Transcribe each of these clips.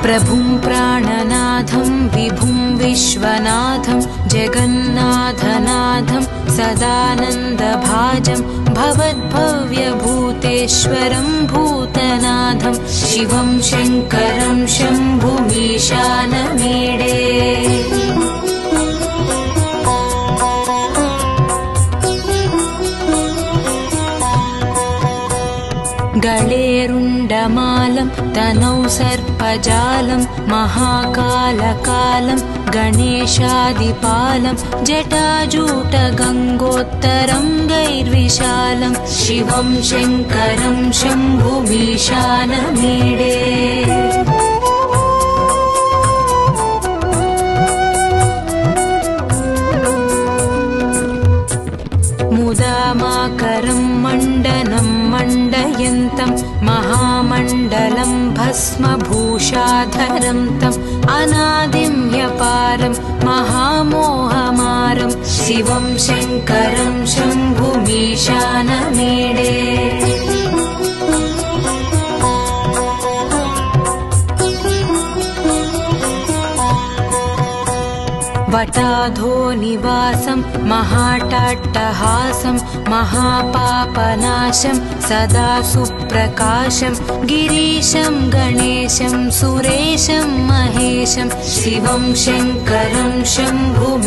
प्रभुं प्राणनाथं विभुं विश्वनाथं जगन्नाथनाथं सदानन्दभाजं भवद्भव्यभूतेश्वरं भूतनाथं शिवं शङ्करं शम्भुमीशानमीडे गळेरुण्डमालं तनौ सर्पजालं महाकालकालं गणेशादिपालं जटाजूटगङ्गोत्तरं गैर्विशालं शिवं शङ्करं शम्भुमीशानमीडे मुदामाकरं मण्डनं मण्डयन्तं महामण्डलं भस्मभूषाधरं तम् अनादिं ह्यपारं महामोहमारं शिवं शङ्करं शम्भुमीशानमीडे वटाधो निवासं महाटाट्टहासं महापापनाशं सदा सुप्रकाशं गिरीशं गणेशं सुरेशं महेशं शिवं शङ्करं शम्भुमीशानमीडे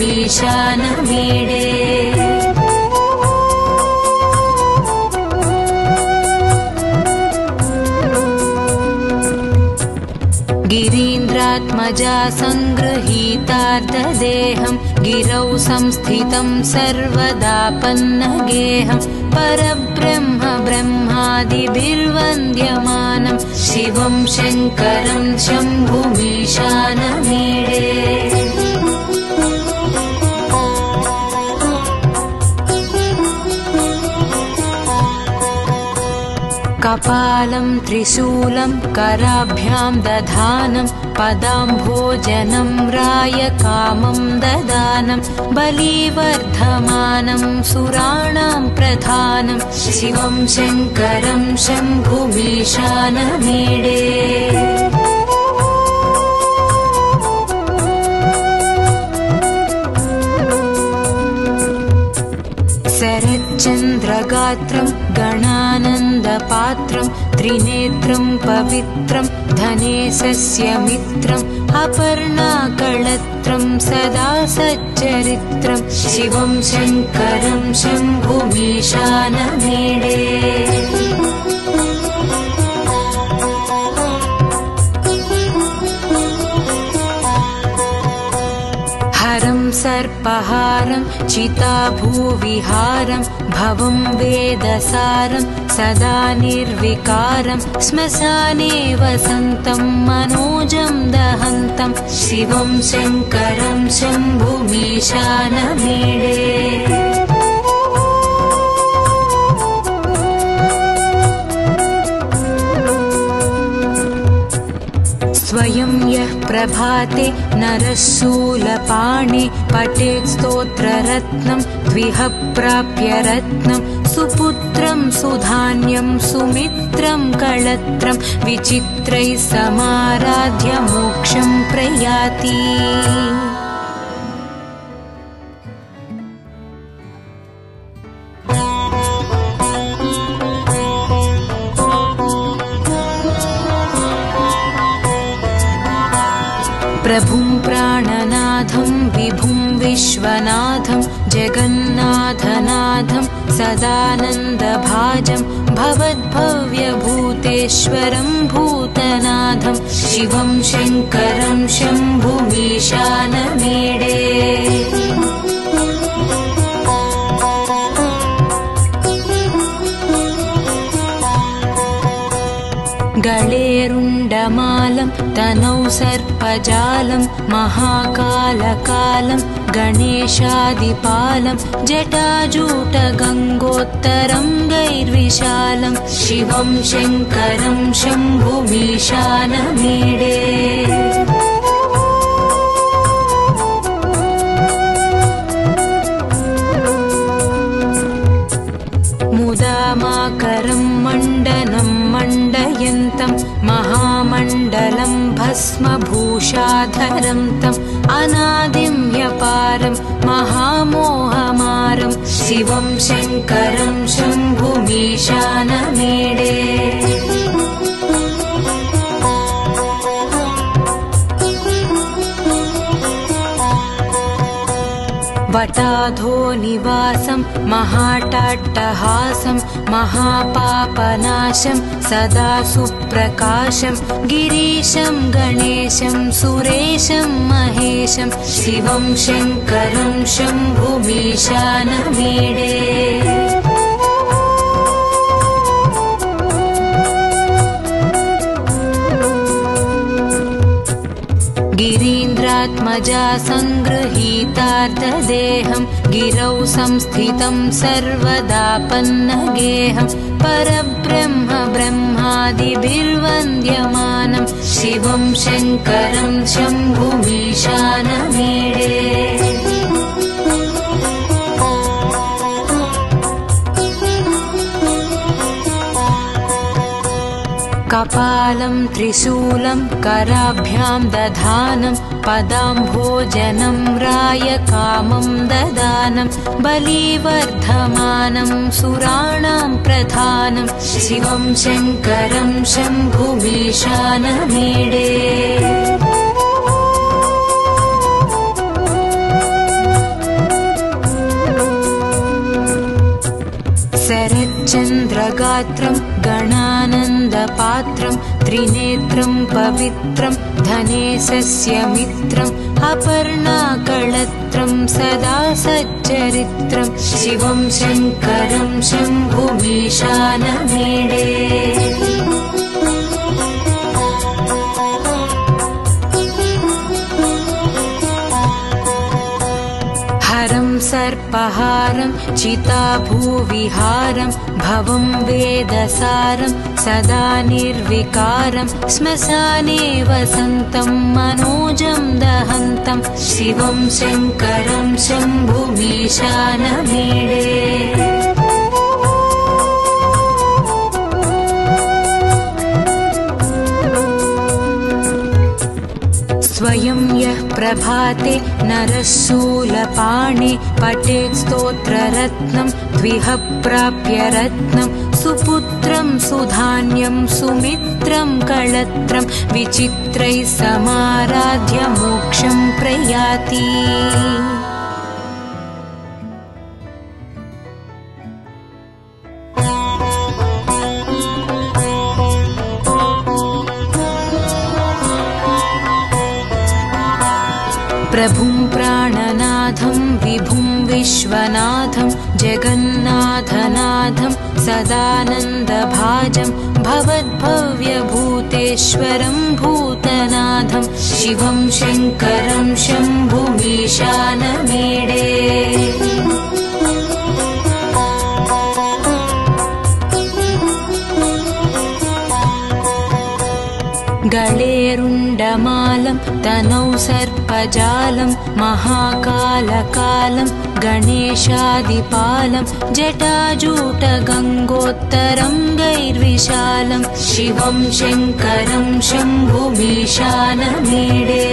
गिरीन्द्रात्मजा सङ्गृहीतार्धदेहं गिरौ संस्थितं सर्वदापन्नगेहं परब्रह्म ब्रह्मादिभिर्वन्द्यमानं शिवं शङ्करं शम्भुमीशानमीडे कपालं त्रिशूलं कराभ्यां दधानं पदाम्भोजनं रायकामं ददानं बलिवर्धमानं सुराणां प्रधानं शिवं शङ्करं शम्भुमीशानमीडे शरच्चन्द्रगात्रं गणानन्दपात्रं त्रिनेत्रं पवित्रं धनेशस्य मित्रम् अपर्णाकळत्रं सदा सच्चरित्रं शिवं शङ्करं शम्भुमीशानमीडे हरं सर्पहारं चिताभूविहारं भवं वेदसारं सदा निर्विकारं श्मशाने वसन्तं मनोजं दहन्तं शिवं शङ्करं शम्भुमीशानमीडे स्वयं यः प्रभाते नरः शूलपाणे पठेत् स्तोत्ररत्नं द्विह प्राप्य रत्नं सुपुत्रं सुधान्यं सुमित्रं कळत्रं विचित्रैः समाराध्य मोक्षं प्रयाति प्रभुं प्राणनाथं विभुं विश्वनाथं जगन्नाथनाथं सदानन्दभाजं भवद्भव्यभूतेश्वरं भूतनाथं शिवं शङ्करं शम्भुमीशानमीडे गळेरुण्डमालं तनौ सर्पजालं महाकालकालं गणेशादिपालं जटाजूटगङ्गोत्तरं गैर्विशालं शिवं शङ्करं शम्भुमीशानमीडे मुदामाकरं मण्डनं मण्डयन्तं महामण्डलं कालं भस्मभूषाधरं तम् अनादिं ह्यपारं महामोहमारं शिवं शङ्करं शम्भुमीशानमीडे वटाधो निवासं महाटाट्टहासं महापापनाशं सदा सुप्रकाशं गिरीशं गणेशं सुरेशं महेशं शिवं शङ्करं शम्भुमीशानमीडे गिरीन्द्रात्मजा सङ्गृहीतार्धदेहं गिरौ संस्थितं सर्वदापन्नगेहं परब्रह्म ब्रह्मादिभिर्वन्द्यमानं शिवं शङ्करं शम्भुमीशानमीडे कपालं त्रिशूलं कराभ्यां दधानं पदाम्भोजनं रायकामं ददानं बलिवर्धमानं सुराणां प्रधानं शिवं शङ्करं शम्भुमीशानमीडे शरच्चन्द्रगात्रं गणानन्दपात्रं त्रिनेत्रं पवित्रं धनेशस्य मित्रम् अपर्णाकळत्रं सदा सच्चरित्रं शिवं शङ्करं शम्भुमीशानमीडे हरं सर्पहारं चिताभूविहारं भवं वेदसारं सदा निर्विकारं श्मशाने वसन्तं मनोजं दहन्तं शिवं शङ्करं शम्भुमीशानमीडे स्वयं यः प्रभाते नरः शूलपाणे पठेत् स्तोत्ररत्नं द्विह प्राप्य रत्नं सुपुत्रं सुधान्यं सुमित्रं कळत्रं विचित्रैः समाराध्य मोक्षं प्रयाति प्रभुं प्राणनाथं विभुं विश्वनाथं जगन्नाथनाथं सदानन्दभाजं भवद्भव्यभूतेश्वरं भूतनाथं शिवं शङ्करं शम्भुमीशानमीडे गळेरुण्डमालं तनौ सर्पजालं महाकालकालं गणेशादिपालं जटाजूटगङ्गोत्तरं गैर्विशालं शिवं शङ्करं शम्भुमीशानमीडे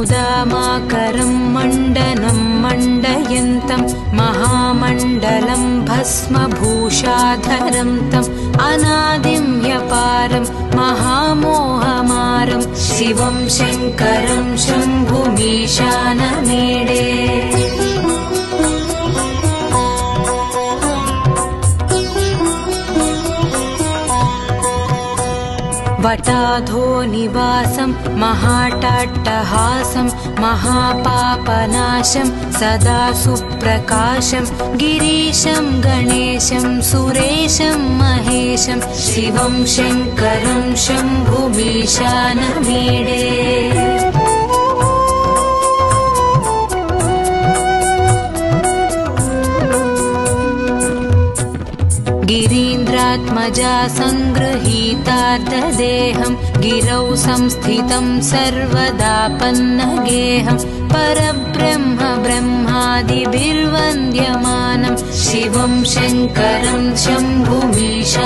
मुदामाकरं मण्डनं मण्डयन्तं महामण्डलं भस्मभूषाधरं तम् अनादिं ह्यपारं महामोहमारं शिवं शङ्करं शम्भुमीशानमीडे वटाधो निवासं महाटाट्टहासं महापापनाशं सदा सुप्रकाशं गिरीशं गणेशं सुरेशं महेशं शिवं शङ्करं शम्भुमीशानमीडे गिरीन्द्रात्मजा सङ्गृहीतार्धदेहं गिरौ संस्थितं सर्वदापन्नगेहं परब्रह्म ब्रह्मादिभिर्वन्द्यमानं शिवं शङ्करं शम्भुमीशानमीडे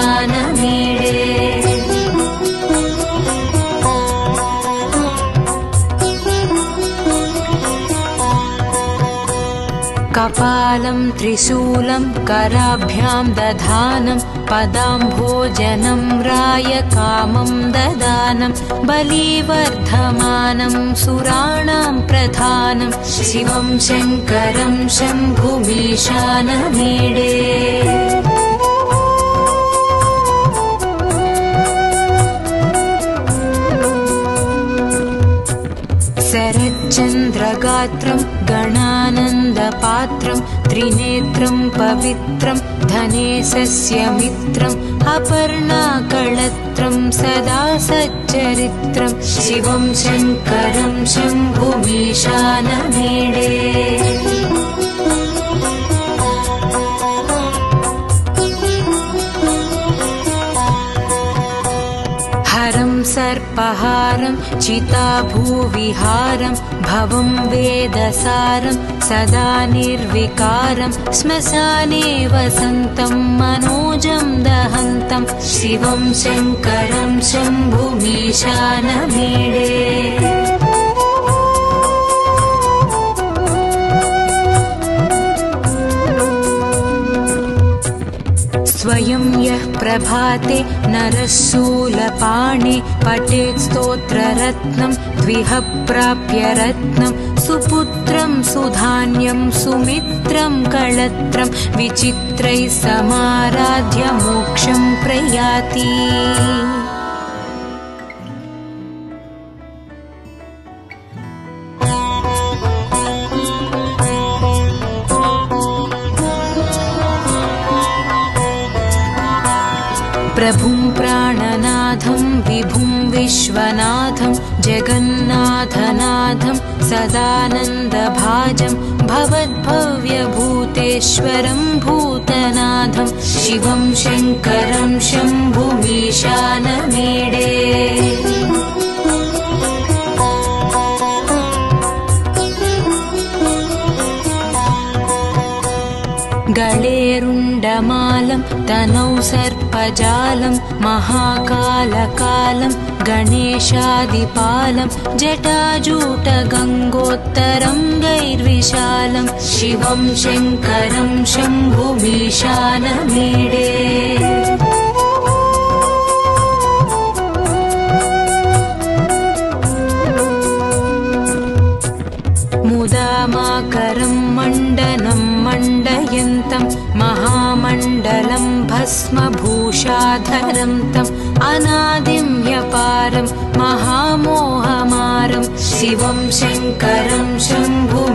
कपालं त्रिशूलं कराभ्यां दधानं पदाम्भोजनं रायकामं ददानं बलिवर्धमानं सुराणां प्रधानं शिवं शङ्करं शम्भुमीशानमीडे शरच्चन्द्रगात्रं गणानन्दपात्रं त्रिनेत्रं पवित्रं धनेशस्य मित्रम् अपर्णाकळत्रं सदा सच्चरित्रं शिवं शङ्करं शम्भुमीशानमीडे हरं सर्पहारं चिताभूविहारं भवं वेदसारं सदा निर्विकारं श्मशाने वसन्तं मनोजं दहन्तं शिवं शङ्करं शम्भुमीशानमीडे स्वयं यः प्रभाते नरः शूलपाणे पठेत् स्तोत्ररत्नं द्विह प्राप्य रत्नं सुपुत्रं सुधान्यं सुमित्रं कळत्रं विचित्रैः समाराध्य मोक्षं प्रयाति प्रभुं प्राणनाथं विभुं विश्वनाथं जगन्नाथनाथं सदानन्दभाजं भवद्भव्यभूतेश्वरं भूतनाथं शिवं शङ्करं शम्भुमीशानमीडे गळेरुण्डमालं तनौ सर्पजालं महाकालकालं गणेशादिपालं जटाजूटगङ्गोत्तरं गैर्विशालं शिवं शङ्करं शम्भुमीशानमीडे मुदामाकरं मण्डनं मण्डयन्तं महामण्डलं भस्मभूषाधरं तम् अनादिं ह्यपारं महामोहमारं शिवं शङ्करं शम्भुमीशानमीडे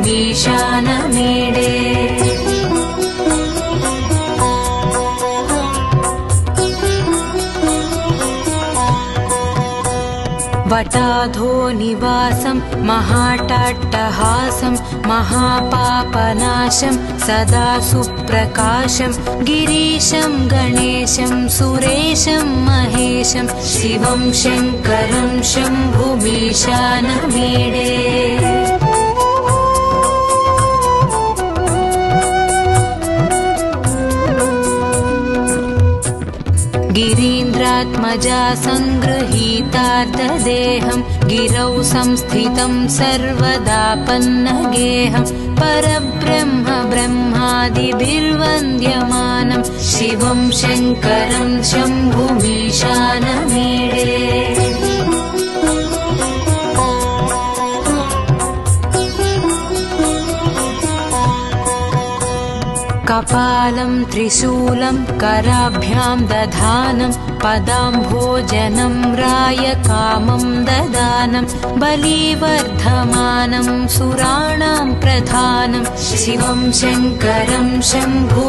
वटाधो निवासं महाटाट्टहासं महापापनाशं सदा सुप्रकाशं गिरीशं गणेशं सुरेशं महेशं शिवं शङ्करं शम्भुमीशानमीडे गिरीन्द्रात्मजा सङ्गृहीतार्धदेहं गिरौ संस्थितं सर्वदा पन्नगेहं परब्रह्म ब्रह्मादिभिर्वन्द्यमानं शिवं शङ्करं शम्भुमीशानमीडे कपालं त्रिशूलं कराभ्यां दधानं पदाम्भोजनं रायकामं ददानं बलिवर्धमानं सुराणां प्रधानं शिवं शङ्करं शम्भुमीशानमीडे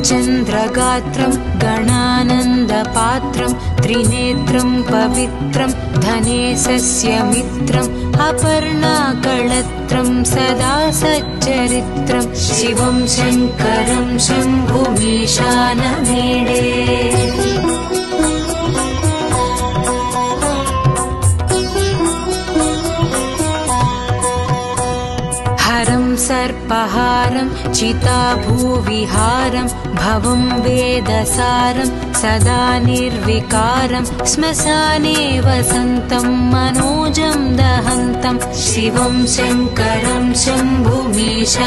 शरच्चन्द्रगात्रं गणानन्दपात्रं त्रिनेत्रं पवित्रं धनेशस्य मित्रम् अपर्णाकळत्रं सदा सच्चरित्रं शिवं शङ्करं शम्भुमीशानमीडे हरं सर्पहारं चिताभूविहारं भवं वेदसारं सदा निर्विकारं श्मशाने वसन्तं मनोजं दहन्तं शिवं शङ्करं शम्भुमीशानमीडे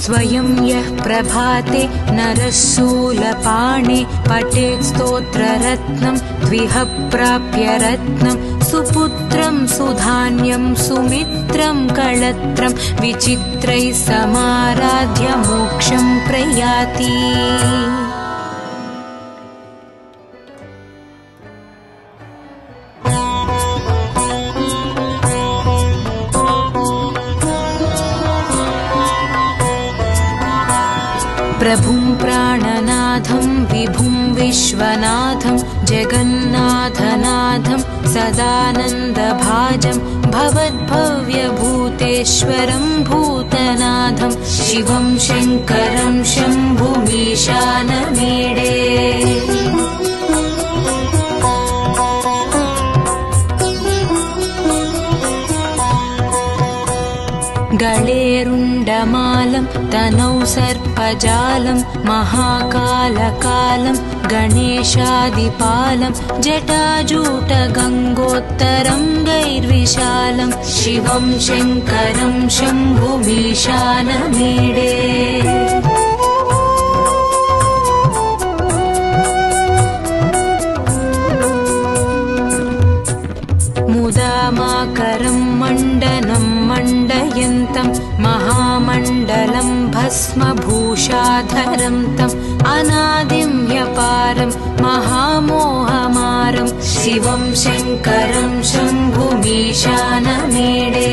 स्वयं यः प्रभाते नरः शूलपाणे पठेत् स्तोत्ररत्नं द्विह प्राप्य रत्नं सुपुत्रं सुधान्यं सुमित्रं कळत्रं विचित्रैः समाराध्य मोक्षं प्रयाति प्रभुं प्राणनाथं विभुं विश्वनाथं जगन्नाथनाथं सदानन्दभाजं भवद्भव्यभूतेश्वरं भूतनाथं शिवं शङ्करं शम्भुमीशानमीडे गळेरुण्डमालं तनौ सर्पजालं महाकालकालं गणेशादिपालं जटाजूटगङ्गोत्तरं गैर्विशालं शिवं शङ्करं शम्भुमीशानमीडे मुदामाकरं मण्डनं मण्डयन्तं महामण्डलं भस्मभूषाधरं तम् अनादिं ह्यपारं महामोहमारं शिवं शङ्करं शम्भुमीशानमीडे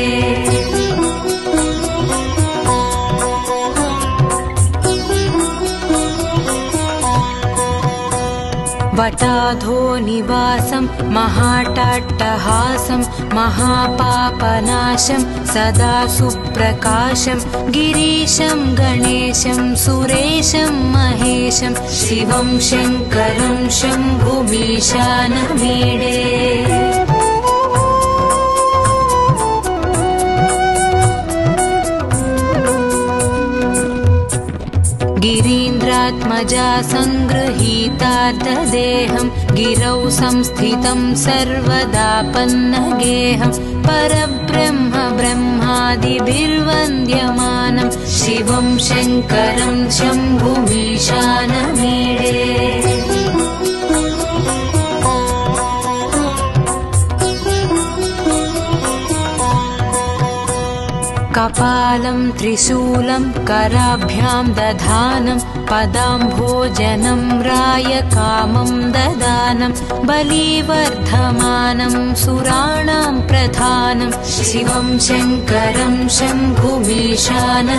वटाधोनिवासं महाटाट्टहासं महापापनाशं सदा सुप्रकाशं गिरीशं गणेशं सुरेशं महेशं शिवं शङ्करं शम्भुमीशानमीडे गिरीन्द्रात्मजा सङ्गृहीतार्थदेहं गिरौ संस्थितं सर्वदा पन्नगेहं परब्रह्म ब्रह्मादिभिर्वन्द्यमानं शिवं शङ्करं शम्भुमीशानमीडे कपालं त्रिशूलं कराभ्यां दधानं पदाम्भोजनं रायकामं ददानं बलिवर्धमानं सुराणां प्रधानं शिवं शङ्करं शम्भुमीशानमीडे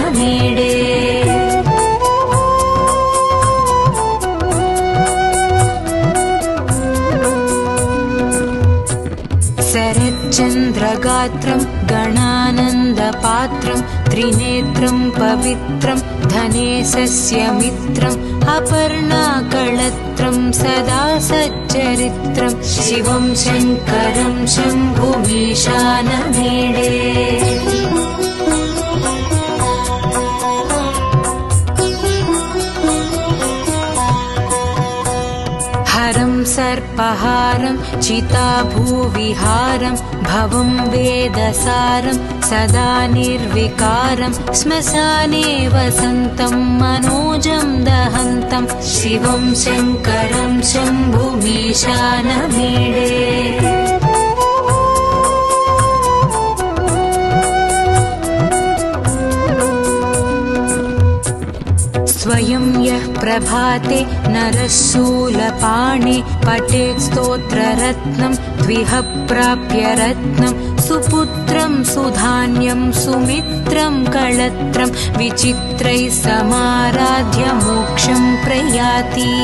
शरच्चन्द्रगात्रं गणानन्दपात्रं त्रिनेत्रं पवित्रं धनेशस्य मित्रम् अपर्णाकळत्रं सदा सच्चरित्रं शिवं शङ्करं शम्भुमीशानमीडे हरं सर्पहारं चिताभूविहारं भवं वेदसारं सदा निर्विकारं श्मशाने वसन्तं मनोजं दहन्तं शिवं शङ्करं शम्भुमीशानमीडे स्वयं यः प्रभाते नरः शूलपाणे पठेत् स्तोत्ररत्नं द्विह प्राप्य रत्नं सुपुत्रं सुधान्यं सुमित्रं कळत्रं विचित्रैः समाराध्य मोक्षं प्रयाति।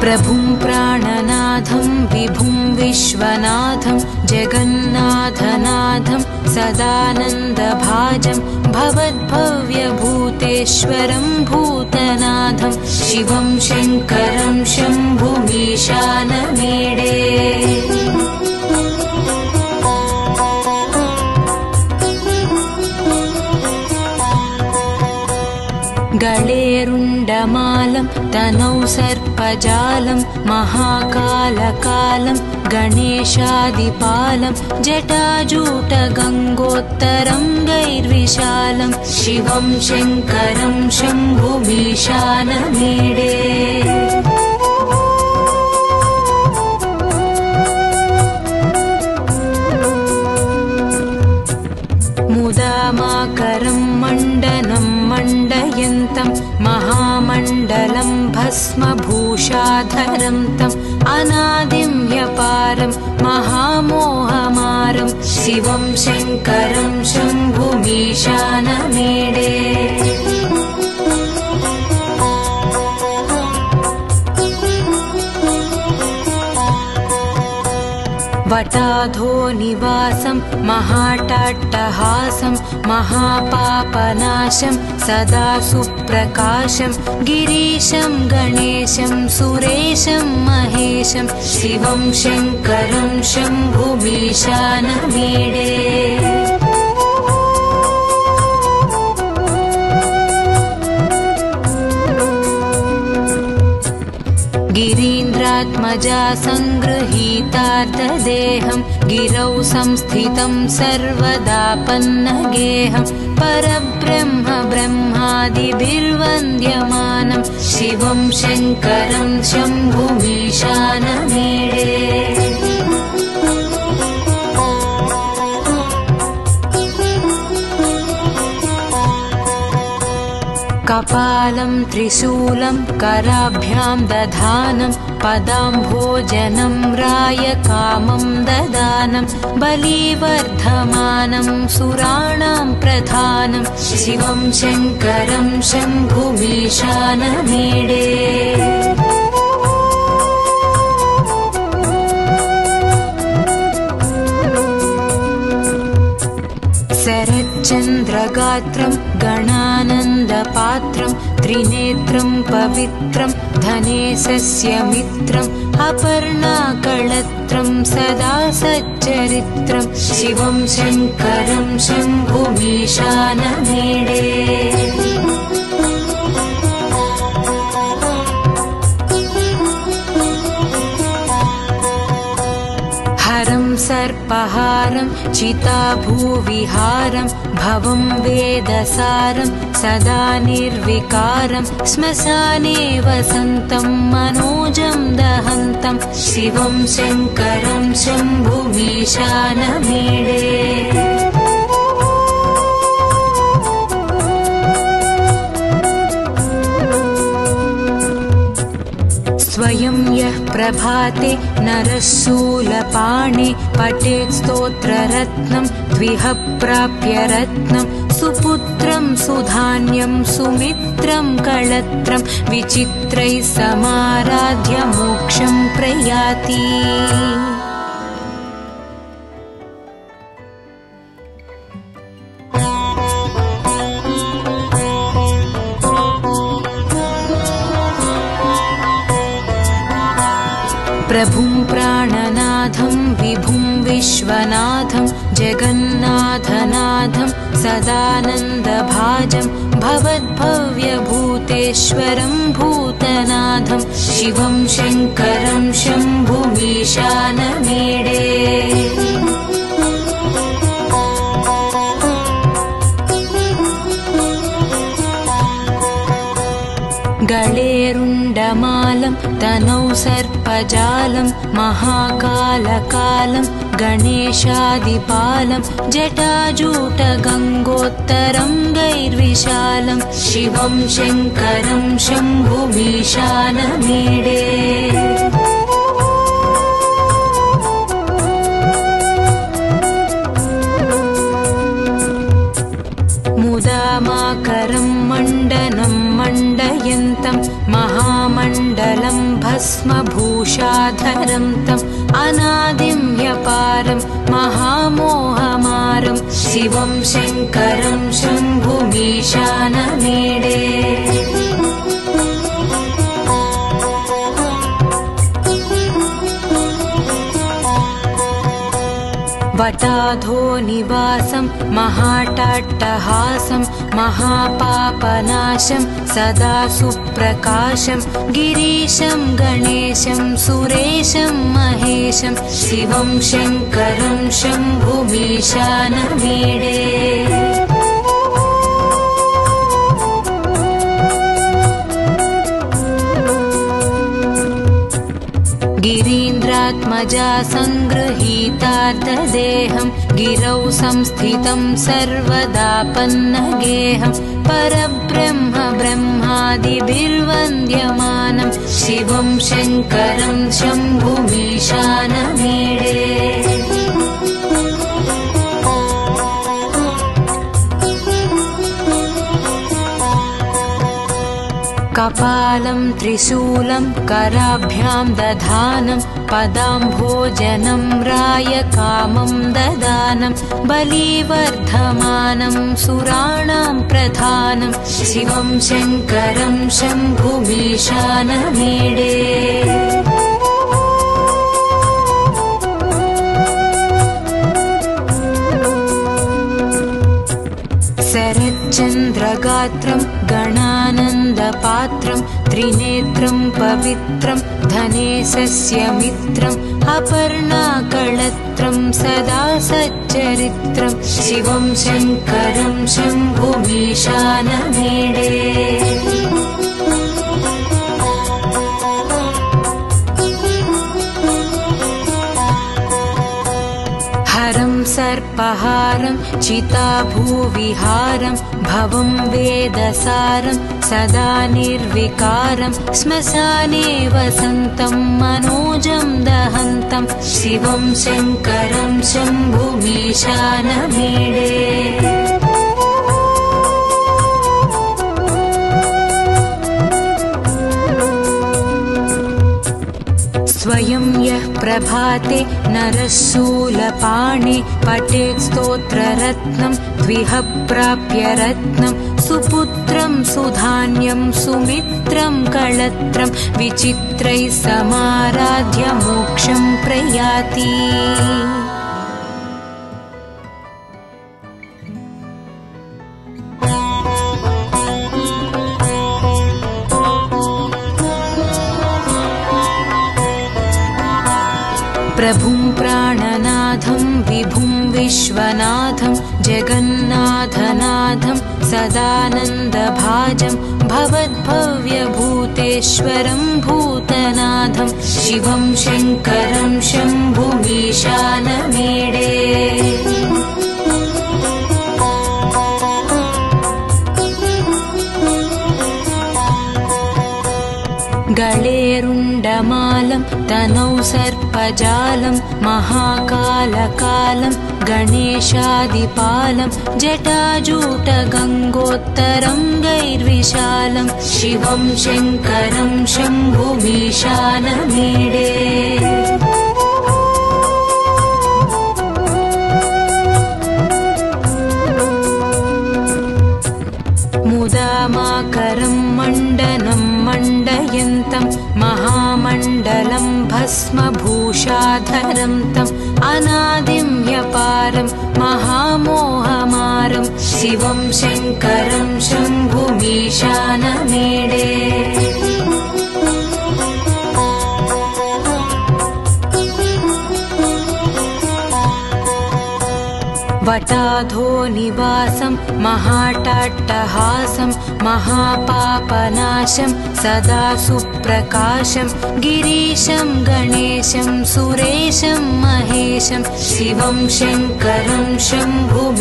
प्रभुं प्राणनाथं विभुं विश्वनाथं जगन्नाथनाथं सदानन्दभाजं भवद्भव्यभूतेश्वरं भूतनाथं शिवं शङ्करं शम्भुमीशानमीडे। गळेरुण्डमालं तनौ सर्पजालं महाकालकालं गणेशादिपालं जटाजूटगङ्गोत्तरङ्गैर्विशालं शिवं शङ्करं शम्भुमीशानमीडे। मुदामाकरं मण्डनं मण्डयन्तं महामण्डलं भस्मभूषाधरं तम् अनादिं ह्यपारं महामोहमारं शिवं शङ्करं शम्भुमीशानमीडे। वटाधो निवासं महाटाट्टहासं महापापनाशं सदा सुप्रकाशं गिरीशं गणेशं सुरेशं महेशं शिवं शङ्करं शम्भुमीशानमीडे। गिरीन्द्रात्मजा सङ्गृहीतार्धदेहं गिरौ संस्थितं सर्वदा पन्नगेहं परब्रह्म ब्रह्मादिभिर्वन्द्यमानं शिवं शङ्करं शम्भुमीशानमीडे। कपालं त्रिशूलं कराभ्यां दधानं पदाम्भोजनं रायकामं ददानं बलिवर्धमानं सुराणां प्रधानं शिवं शङ्करं शम्भुमीशानमीडे। शरच्चन्द्रगात्रं गणानन्दपात्रं त्रिनेत्रं पवित्रं धनेशस्य मित्रम् अपर्णाकळत्रं सदा सच्चरित्रं शिवं शङ्करं शम्भुमीशानमीडे। हरं सर्पहारं चिताभूविहारं भवं वेदसारं सदा निर्विकारं श्मशाने वसन्तं मनोजं दहन्तं शिवं शङ्करं शम्भुमीशानमीडे। स्वयं यः प्रभाते नरः शूलपाणे पठेत् स्तोत्ररत्नं द्विह प्राप्य रत्नं सुपुत्रं सुधान्यं सुमित्रं कळत्रं विचित्रैः समाराध्य मोक्षं प्रयाति। प्रभुं प्राणनाथं विभुं विश्वनाथं जगन्नाथनाथं सदानन्दभाजं भवद्भव्यभूतेश्वरं भूतनाथं शिवं शङ्करं शम्भुमीशानमीडे। गळेरुण्डमालं तनौ सर्पजालं महाकालकालं गणेशादिपालं जटाजूटगङ्गोत्तरङ्गैर्विशालं शिवं शङ्करं शम्भुमीशानमीडे मुदामाकरं मण्डनं मण्डयन्तं महामण्डलं भस्मभूषाधरं तम् अनादिं ह्यपारं महामोहमारं शिवं शङ्करं शम्भुमीशानमीडे वटाधो निवासं महाटाट्टहासं महापापनाशं सदा सुप्रकाशं गिरीशं गणेशं सुरेशं महेशं शिवं शङ्करं शम्भुमीशानमीडे गिरीन्द्रात्मजा सङ्गृहीतार्धदेहं गिरौ संस्थितं सर्वदापन्नगेहं परब्रह्म ब्रह्मादिभिर्वन्द्यमानं शिवं शङ्करं शम्भुमीशानमीडे कपालं त्रिशूलं कराभ्यां दधानं पदाम्भोजनं रायकामं ददानं बलिवर्धमानं सुराणां प्रधानं शिवं शङ्करं शम्भुमीशानमीडे शरच्चन्द्रगात्रं गणानन्दपात्रं त्रिनेत्रं पवित्रं धनेशस्य मित्रम् अपर्णाकळत्रं सदा सच्चरित्रं शिवं शङ्करं शम्भुमीशानमीडे हरं सर्पहारं चिताभूविहारं भवं वेदसारं सदा निर्विकारं श्मशाने वसन्तं मनोजं दहन्तं शिवं शङ्करं शम्भुमीशानमीडे स्वयं यः प्रभाते नरः शूलपाणे पठेत् स्तोत्ररत्नं द्विह प्राप्य रत्नं सुपुत्रं सुधान्यं सुमित्रं कळत्रं विचित्रैः समाराध्य मोक्षं प्रयाति प्रभुं प्राणनाथं विभुं विश्वनाथं जगन्नाथनाथं सदानन्दभाजं भवद्भव्यभूतेश्वरं भूतनाथं शिवं शङ्करं शम्भुमीशानमीडे गळेरुण्डमालं तनौ सर्पजालं महाकालकालं गणेशादिपालं जटाजूटगङ्गोत्तरङ्गैर्विशालं शिवं शङ्करं शम्भुमीशानमीडे मुदामाकरं मण्डनं मण्डयन्तं महामण्डलं भस्मभूषाधरं तम् अनादिं ह्यपारं महामोहमारं शिवं शङ्करं शम्भुमीशानमीडे वटाधो निवासं महाट्टहासं महापापनाशं सदा सुप्रकाशं गिरीशं गणेशं सुरेशं महेशं शिवं शङ्करं शम्भुमीशानमीडे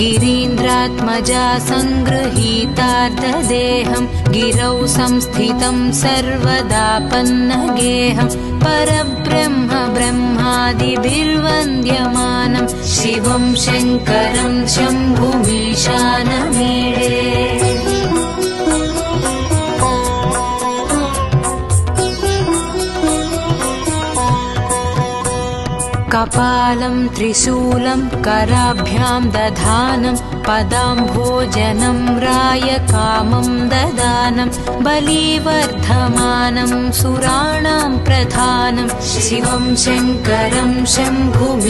गिरीन्द्रात्मजा सङ्गृहीतार्धदेहं गिरौ संस्थितं सर्वदापन्नगेहं परब्रह्म ब्रह्मादिभिर्वन्द्यमानं शिवं शङ्करं शम्भुमीशानमीडे कपालं त्रिशूलं कराभ्यां दधानं पदाम्भोजनं रायकामं ददानं बलिवर्धमानं सुराणां प्रधानं शिवं शङ्करं शम्भुमीशानमीडे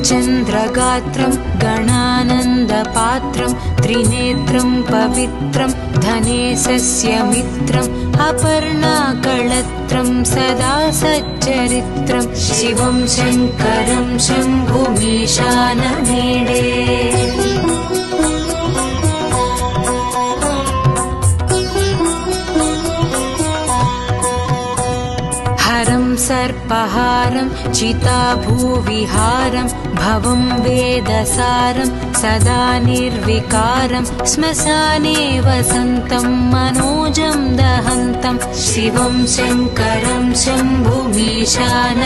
शरच्चन्द्रगात्रं गणानन्दपात्रं त्रिनेत्रं पवित्रं धनेशस्य मित्रम् अपर्णाकळत्रं सदा सच्चरित्रं शिवं शङ्करं शम्भुमीशानमीडे हरं सर्पहारं चिताभूविहारं भवं वेदसारं सदा निर्विकारं श्मशाने वसन्तं मनोजं दहन्तं शिवं शङ्करं शम्भुमीशानमीडे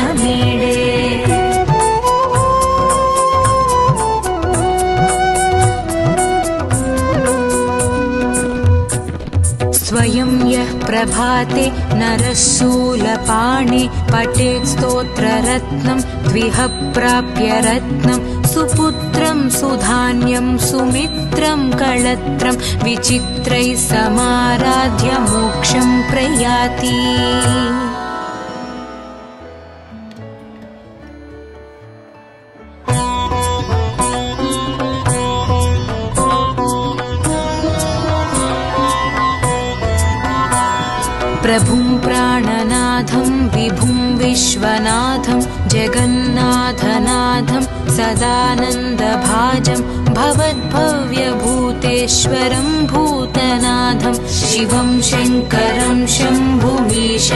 स्वयं यः प्रभाते नरः शूलपाणे पठेत् स्तोत्ररत्नं द्विह प्राप्य रत्नं सुपुत्रं सुधान्यं सुमित्रं कळत्रं विचित्रैः समाराध्य मोक्षं प्रयाति प्रभुं प्राणनाथं विभुं विश्वनाथं जगन्नाथनाथं सदानन्दभाजं भवद्भव्यभूतेश्वरं भूतनाथं शिवं शङ्करं शम्भुमीशानमीडे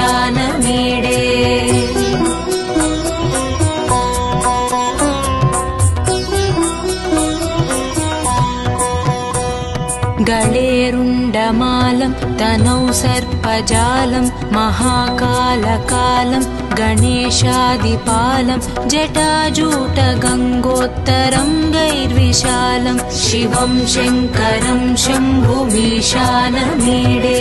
गळेरुण्डमालं तनौ सर्पजालं महाकालकालं गणेशादिपालं जटाजूटगङ्गोत्तरं गैर्विशालं शिवं शङ्करं शम्भुमीशानमीडे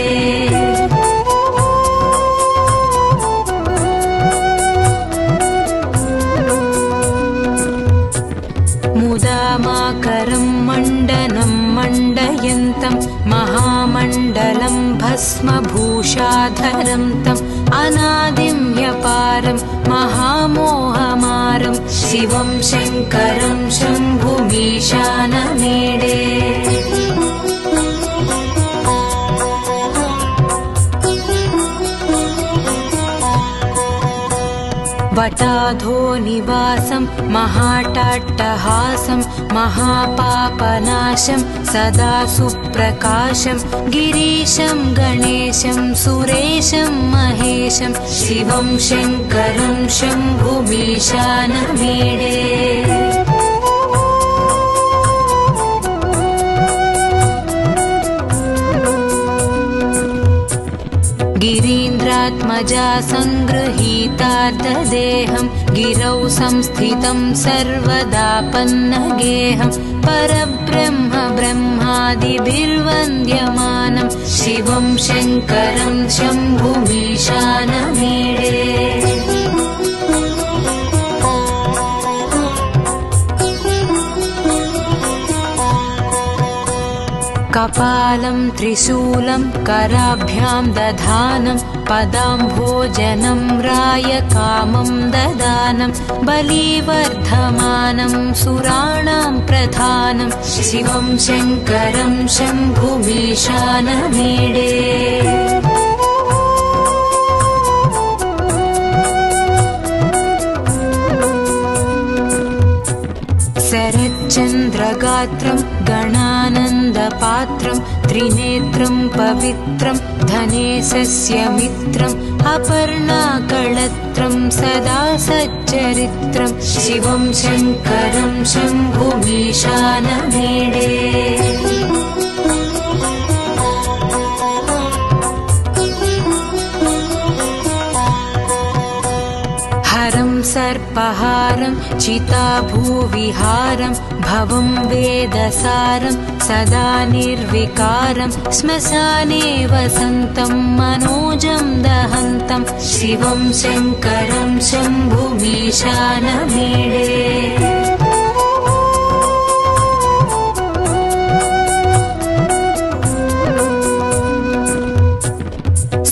मुदामाकरं मण्डनं मण्डयन्तं महामण्डलं भस्मभूषाधरं तम् अनादिं ह्यपारं महामोहमारं शिवं शङ्करं शम्भुमीशानमीडे वटाधो निवासं महाट्टहासं महापापनाशं सदा सुप्रकाशं गिरीशं गणेशं सुरेशं महेशं शिवं शङ्करं शम्भुमीशानमीडे गिरीन्द्रात्मजा सङ्गृहीतार्धदेहं गिरौ संस्थितं सर्वदापन्नगेहं परब्रह्म ब्रह्मादिभिर्वन्द्यमानं शिवं शङ्करं शम्भुमीशानमीडे कपालं त्रिशूलं कराभ्यां दधानं पदाम्भोजनं रायकामं ददानं बलिवर्धमानं सुराणां प्रधानं शिवं शङ्करं शम्भुमीशानमीडे शरच्चन्द्रगात्रं गणानन्दपात्रं त्रिनेत्रं पवित्रं धनेशस्य मित्रम् अपर्णाकळत्रं सदा सच्चरित्रं शिवं शङ्करं शम्भुमीशानमीडे हरं सर्पहारं चिताभूविहारं भवं वेदसारं सदा निर्विकारं श्मशाने वसन्तं मनोजं दहन्तं शिवं शङ्करं शम्भुमीशानमीडे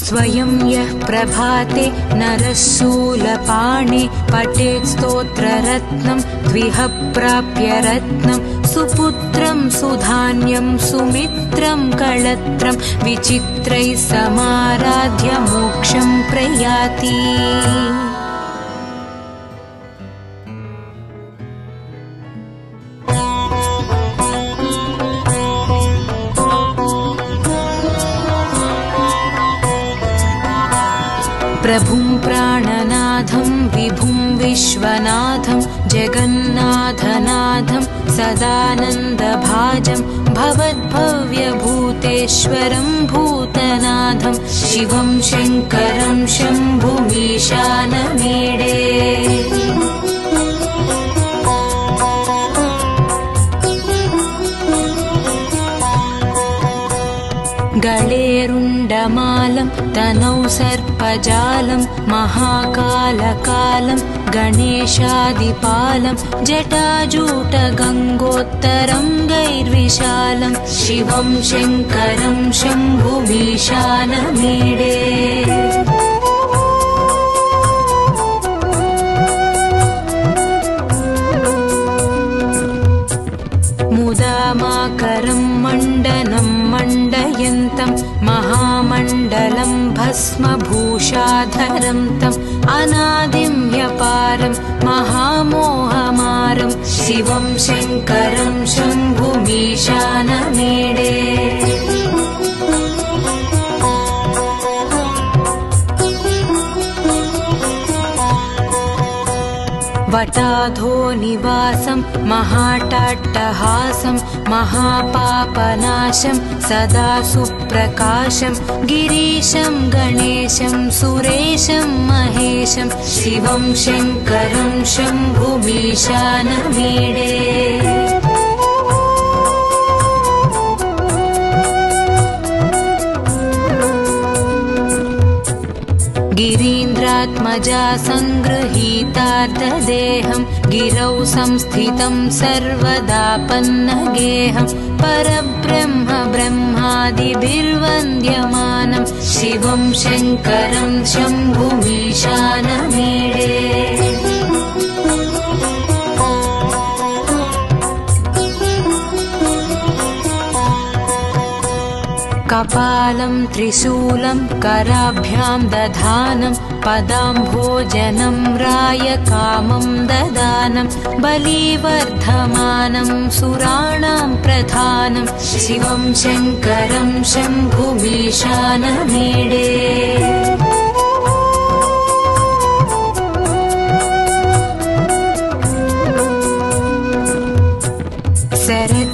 स्वयं यः प्रभाते नरः शूलपाणे पठेत् स्तोत्ररत्नं द्विह प्राप्य रत्नं सुपुत्रं सुधान्यं सुमित्रं कळत्रं विचित्रैः समाराध्य मोक्षं प्रयाति प्रभुं प्राणनाथं विभुं विश्वनाथं जगन्नाथनाथं सदानन्दभाजं भवद्भव्यभूतेश्वरं भूतनाथं शिवं शङ्करं शम्भुमीशानमीडे गळेरुण्डमालं तनौ सर्पजालं महाकालकालं गणेशादिपालं जटाजूटगङ्गोत्तरं गैर्विशालं शिवं शङ्करं शम्भुमीशानमीडे मुदामाकरं मण्डनं मण्डयन्तं महामण्डलं भस्मभूषाधरं तम् अनादिं ह्यपारं महामोहमारं शिवं शङ्करं शम्भुमीशानमीडे वटाधोनिवासं महाटाट्टहासं महापापनाशं सदा सुप्रकाशं गिरीशं गणेशं सुरेशं महेशं शिवं शङ्करं शम्भुमीशानमीडे गिरीन्द्रात्मजा सङ्गृहीतार्धदेहं गिरौ संस्थितं सर्वदा पन्नगेहं परब्रह्म ब्रह्मादिभिर्वन्द्यमानं शिवं शङ्करं शम्भुमीशानमीडे कपालं त्रिशूलं कराभ्यां दधानं पदाम्भोजनं रायकामं ददानं बलिवर्धमानं सुराणां प्रधानं शिवं शङ्करं शम्भुमीशानमीडे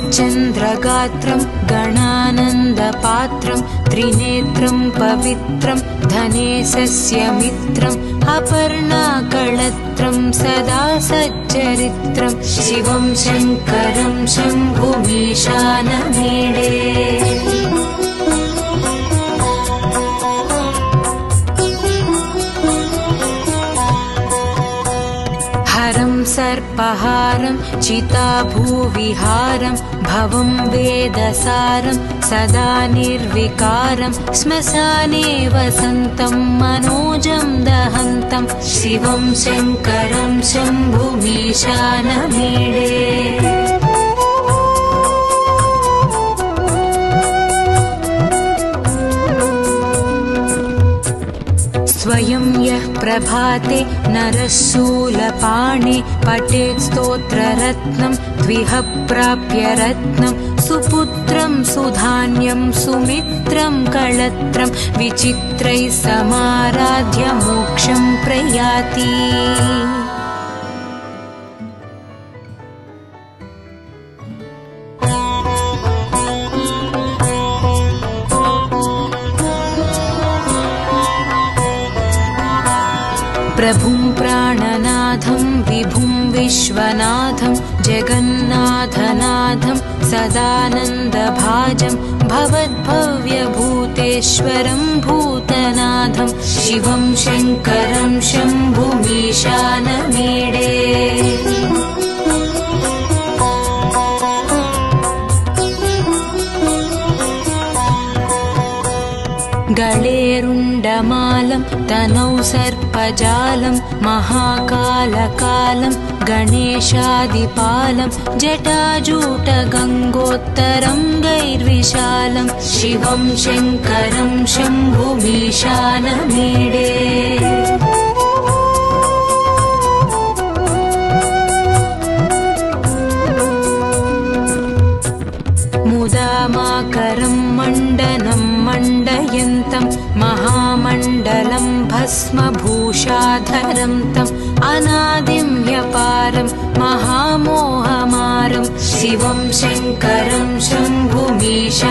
शरच्चन्द्रगात्रं गणानन्दपात्रं त्रिनेत्रं पवित्रं धनेशस्य मित्रम् अपर्णाकळत्रं सदा सच्चरित्रं शिवं शङ्करं शम्भुमीशानमीडे हरं सर्पहारं चिताभूविहारं भवं वेदसारं सदा निर्विकारं श्मशाने वसन्तं मनोजं दहन्तं शिवं शङ्करं शम्भुमीशानमीडे। स्वयं यः प्रभाते नरः शूलपाणे पठेत् स्तोत्ररत्नं द्विह प्राप्य रत्नं सुपुत्रं सुधान्यं सुमित्रं कळत्रं विचित्रैः समाराध्य मोक्षं प्रयाति। प्रभुं प्राणनाथं विभुं विश्वनाथं जगन्नाथनाथं सदानन्दभाजं भवद्भव्यभूतेश्वरं भूतनाथं शिवं शङ्करं शम्भुमीशानमीडे। गळेरुण्डमालं तनौ सर्पजालं महाकालकालं गणेशादिपालं जटाजूटगङ्गोत्तरङ्गैर्विशालं शिवं शङ्करं शम्भुमीशानमीडे। मुदामाकरं मण्डनं मण्डयन्तं महामण्डलं भस्मभूषाधरं तम् अनादिं ह्यपारं महामोहमारं शिवं शङ्करं शम्भुमीशानमीडे।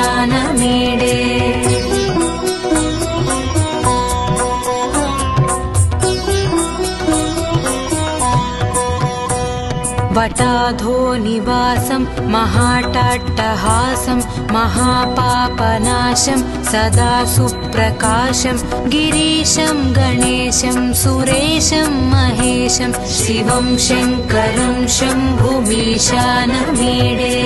वटाधो निवासं महाटाट्टहासं महापापनाशं सदा सुप्रकाशं गिरीशं गणेशं सुरेशं महेशं शिवं शङ्करं शम्भुमीशानमीडे।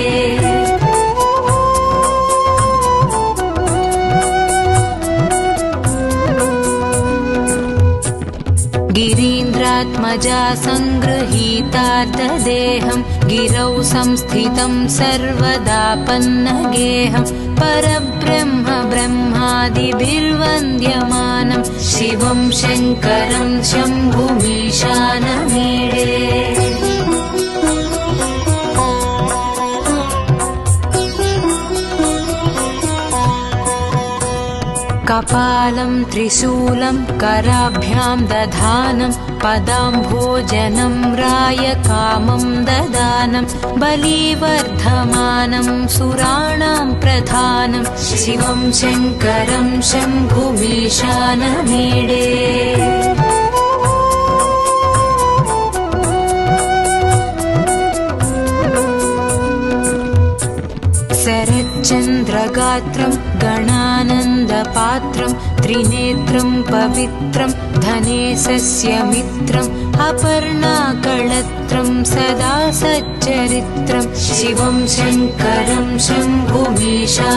गिरीन्द्रात्मजा सङ्गृहीतार्धदेहं गिरौ संस्थितं सर्वदापन्नगेहं परब्रह्म ब्रह्मादिभिर्वन्द्यमानं शिवं शङ्करं शम्भुमीशानमीडे। कपालं त्रिशूलं कराभ्यां दधानं पदाम्भोजनं रायकामं ददानं बलिवर्धमानं सुराणां प्रधानं शिवं शङ्करं शम्भुमीशानमीडे। शरच्चन्द्रगात्रं गणानन्दपात्रं त्रिनेत्रं पवित्रं धनेशस्य मित्रम् अपर्णाकळत्रं सदा सच्चरित्रं शिवं शङ्करं शम्भुमीशानमीडे।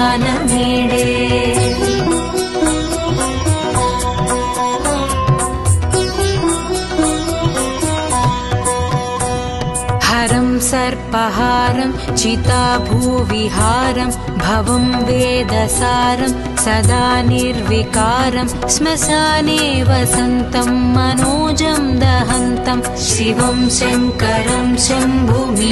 हरं सर्पहारं चिताभूविहारं भवं वेदसारं सदा निर्विकारं श्मशाने वसन्तं मनोजं दहन्तं शिवं शङ्करं शम्भुमीशानमीडे।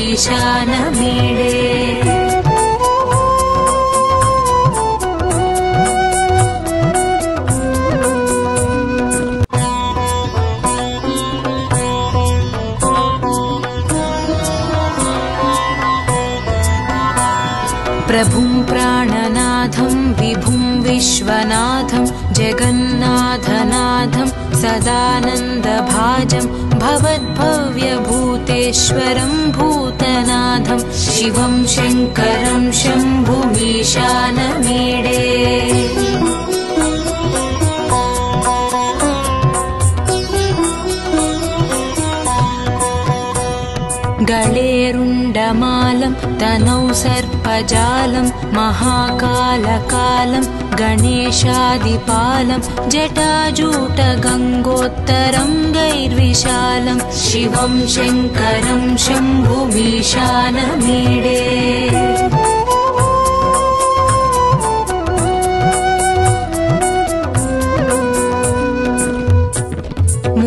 प्रभुं प्राणनाथं विभुं विश्वनाथं जगन्नाथनाथं सदानन्दभाजं भवद्भव्यभूतेश्वरं भूतनाथं शिवं शङ्करं शम्भुमीशानमीडे। गलेरुण्डमालं तनौ सर्पजालं महाकालकालं गणेशादिपालं जटाजूटगङ्गोत्तरं गैर्विशालं शिवं शङ्करं शम्भुमीशानमीडे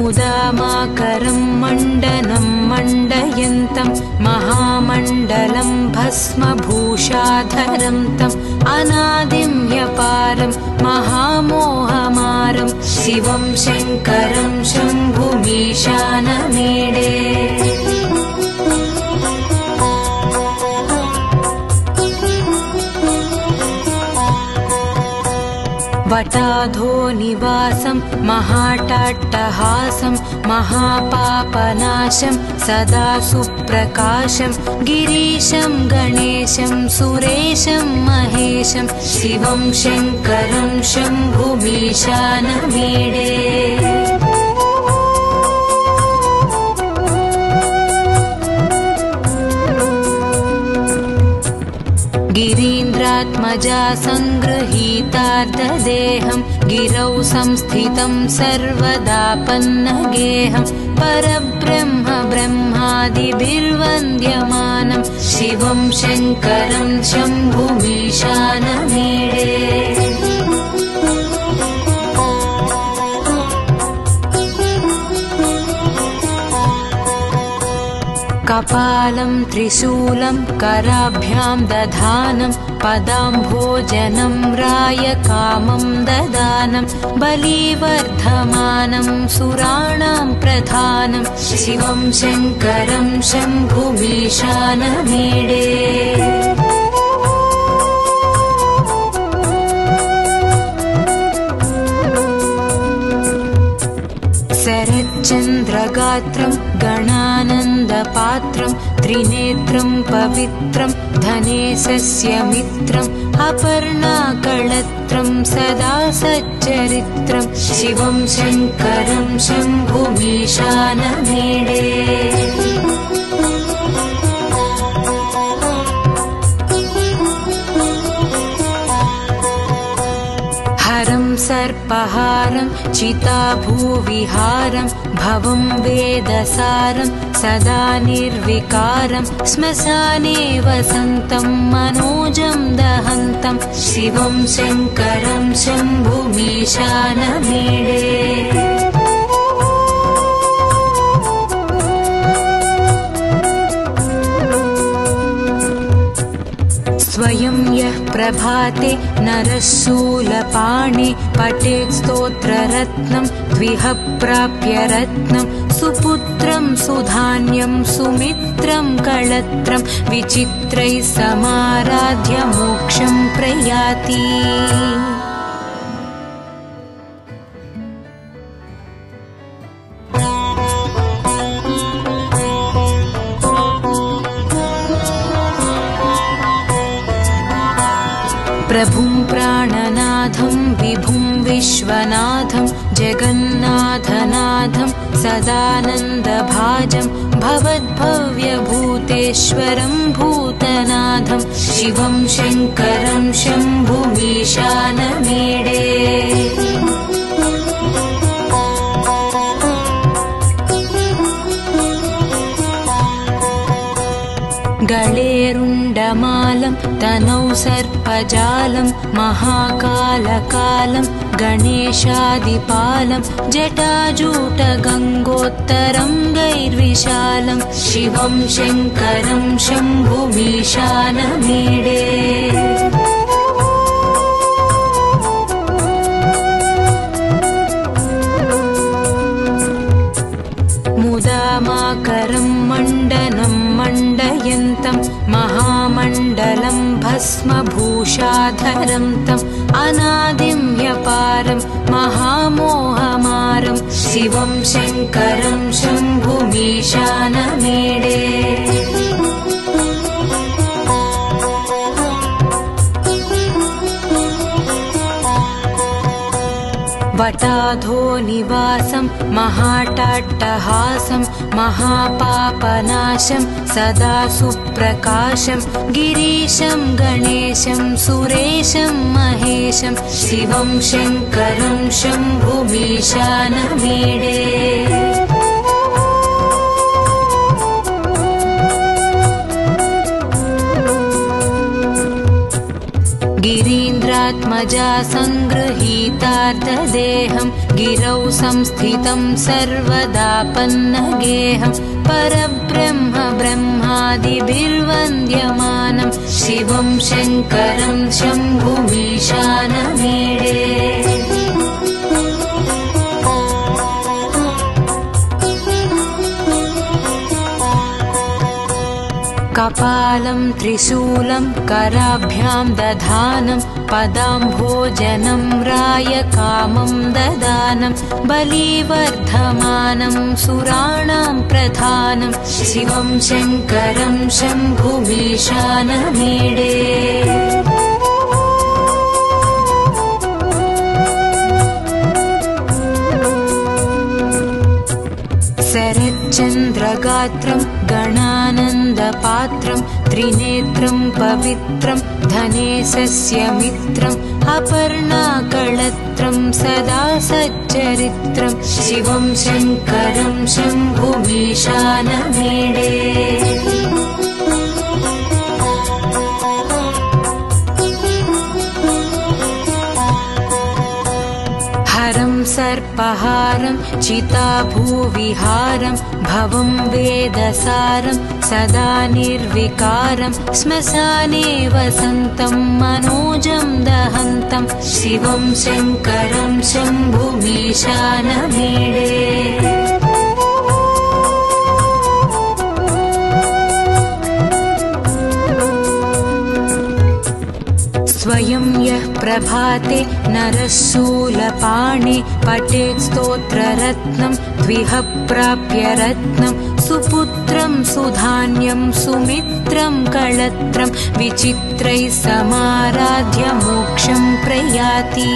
मुदामाकरं मण्डनं मण्डयन्तं महामण्डलं भस्मभूषाधरं तम् अनादिं ह्यपारं महामोहमारं शिवं शङ्करं शम्भुमीशानमीडे वटाधो निवासं महाटाट्टहासं महापापनाशं सदा सुप्रकाशं गिरीशं गणेशं सुरेशं महेशं शिवं शङ्करं शम्भुमीशानमीडे गिरीन्द्रात्मजा सङ्गृहीतार्धदेहं गिरौ संस्थितं सर्वदापन्नगेहं परब्रह्म ब्रह्मादिभिर्वन्द्यमानं शिवं शङ्करं शम्भुमीशानमीडे कपालं त्रिशूलं कराभ्यां दधानं पदाम्भोजनं रायकामं ददानं बलिवर्धमानं सुराणां प्रधानं शिवं शङ्करं शम्भुमीशानमीडे शरच्चन्द्रगात्रं गणानन्दपात्रं त्रिनेत्रं पवित्रं धनेशस्य मित्रम् अपर्णाकळत्रं सदा सच्चरित्रं शिवं शङ्करं शम्भुमीशानमीडे हरं सर्पहारं चिताभूविहारं भवं वेदसारं सदा निर्विकारं श्मशाने वसन्तं मनोजं दहन्तं शिवं शङ्करं शम्भुमीशानमीडे स्वयं यः प्रभाते नरः शूलपाणे पठेत् स्तोत्ररत्नं द्विह प्राप्य रत्नं सुपुत्रं सुधान्यं सुमित्रं कळत्रं विचित्रैः समाराध्य मोक्षं प्रयाति प्रभुं प्राणनाथं विभुं विश्वनाथं जगन्नाथनाथं सदानन्दभाजं भवद्भव्यभूतेश्वरं भूतनाथं शिवं शङ्करं शम्भुमीशानमीडे गलेरुण्डमालं तनौ सर्पजालं महाकालकालं गणेशादिपालं जटाजूटगङ्गोत्तरं गैर्विशालं शिवं शङ्करं शम्भुमीशानमीडे मुदामाकरं मण्डनं मण्डयन्तं महामण्डलं भस्मभूषाधरं तम् अनादिं ह्यपारं महामोहमारं शिवं शङ्करं शम्भुमीशानमीडे वटाधो निवासं महाटाट्टहासं महापापनाशं सदा सुप्रकाशं गिरीशं गणेशं सुरेशं महेशं शिवं शङ्करं शम्भुमीशानमीडे गिरीन्द्रात्मजा सङ्गृहीतार्धदेहं गिरौ संस्थितं सर्वदापन्नगेहं परब्रह्म ब्रह्मादिभिर्वन्द्यमानं शिवं शङ्करं शम्भुमीशानमीडे कपालं त्रिशूलं कराभ्यां दधानं पदाम्भोजनं रायकामं ददानं बलिवर्धमानं सुराणां प्रधानं शिवं शङ्करं शम्भुमीशानमीडे शरच्चन्द्रगात्रं गणानन्दपात्रं त्रिनेत्रं पवित्रं धनेशस्य मित्रम् अपर्णाकळत्रं सदा सच्चरित्रं शिवं शङ्करं शम्भुमीशानमीडे हरं सर्पहारं चिताभूविहारं भवं वेदसारं सदा निर्विकारं श्मशाने वसन्तं मनोजं दहन्तं शिवं शङ्करं शम्भुमीशानमीडे स्वयं यः प्रभाते नरः शूलपाणे पठेत् स्तोत्ररत्नं द्विह प्राप्य रत्नं सुपुत्रं सुधान्यं सुमित्रं कळत्रं विचित्रैः समाराध्य मोक्षं प्रयाति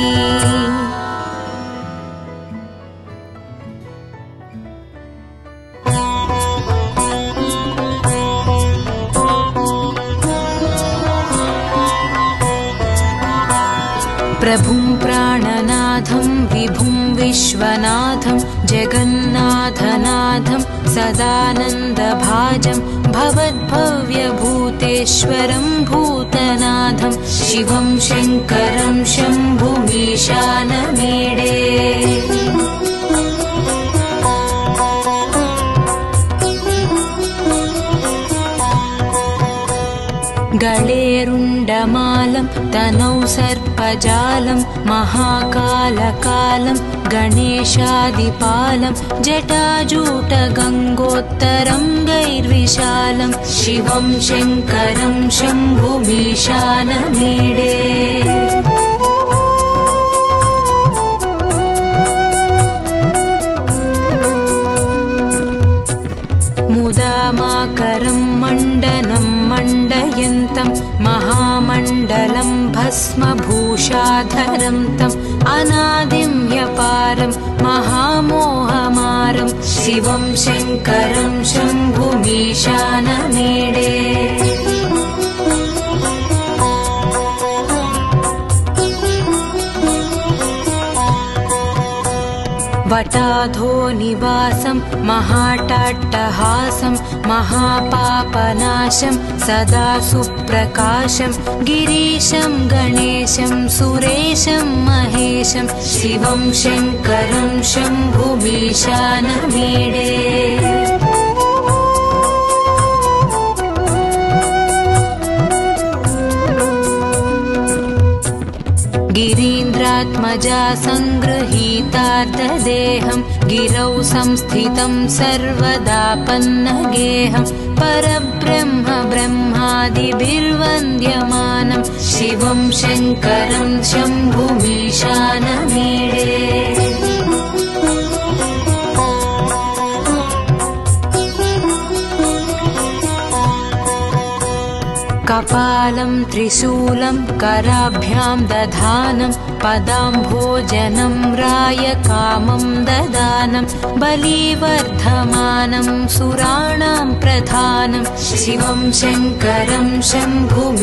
प्रभुं प्राणनाथं विभुं विश्वनाथं जगन्नाथनाथं सदानन्दभाजं भवद्भव्यभूतेश्वरं भूतनाथं शिवं शङ्करं शम्भुमीशानमीडे गळेरुण्डमालं तनौ सर्पजालं महाकालकालं गणेशादिपालं जटाजूटगङ्गोत्तरं गैर्विशालं शिवं शङ्करं शम्भुमीशानमीडे मुदामाकरं मण्डनं मण्डयन्तं महामण्डलं भस्मभूषाधरं तम् अनादिं ह्यपारं महामोहमारं शिवं शङ्करं शम्भुमीशानमीडे वटाधो निवासं महाटाट्टहासं महापापनाशं सदा सुप्रकाशं गिरीशं गणेशं सुरेशं महेशं शिवं शङ्करं शम्भुमीशानमीडे गिरीन्द्रात्मजा सङ्गृहीतार्धदेहं गिरौ संस्थितं सर्वदापन्नगेहं परब्रह्म ब्रह्मादिभिर्वन्द्यमानं शिवं शङ्करं शम्भुमीशानमीडे कपालं त्रिशूलं कराभ्यां दधानं पदाम्भोजनं रायकामं ददानं बलिवर्धमानं सुराणां प्रधानं शिवं शङ्करं शम्भुमीशानमीडे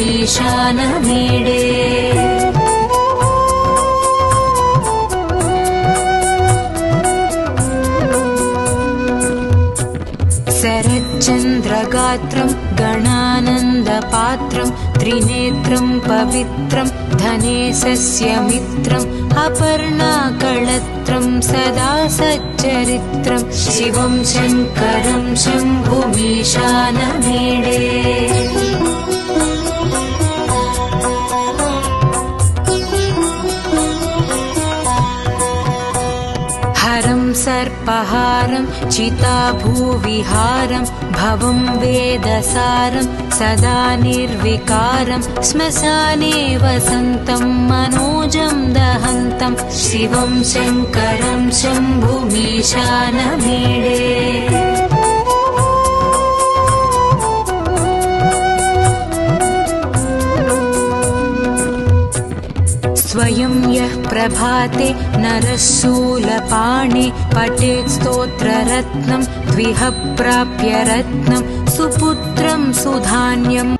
शरच्चन्द्रगात्रं गणानन्दपात्रं त्रिनेत्रं पवित्रं धनेशस्य मित्रम् अपर्णाकळत्रं सदा सच्चरित्रं शिवं शङ्करं शम्भुमीशानमीडे हरं सर्पहारं चिताभूविहारं भवं वेदसारं सदा निर्विकारं श्मशाने वसन्तं मनोजं दहन्तं शिवं शङ्करं शम्भुमीशानमीडे स्वयं यः प्रभाते नरः शूलपाणे पठेत् स्तोत्ररत्नं द्विह प्राप्य रत्नं सुपुत्रं सुधान्यम्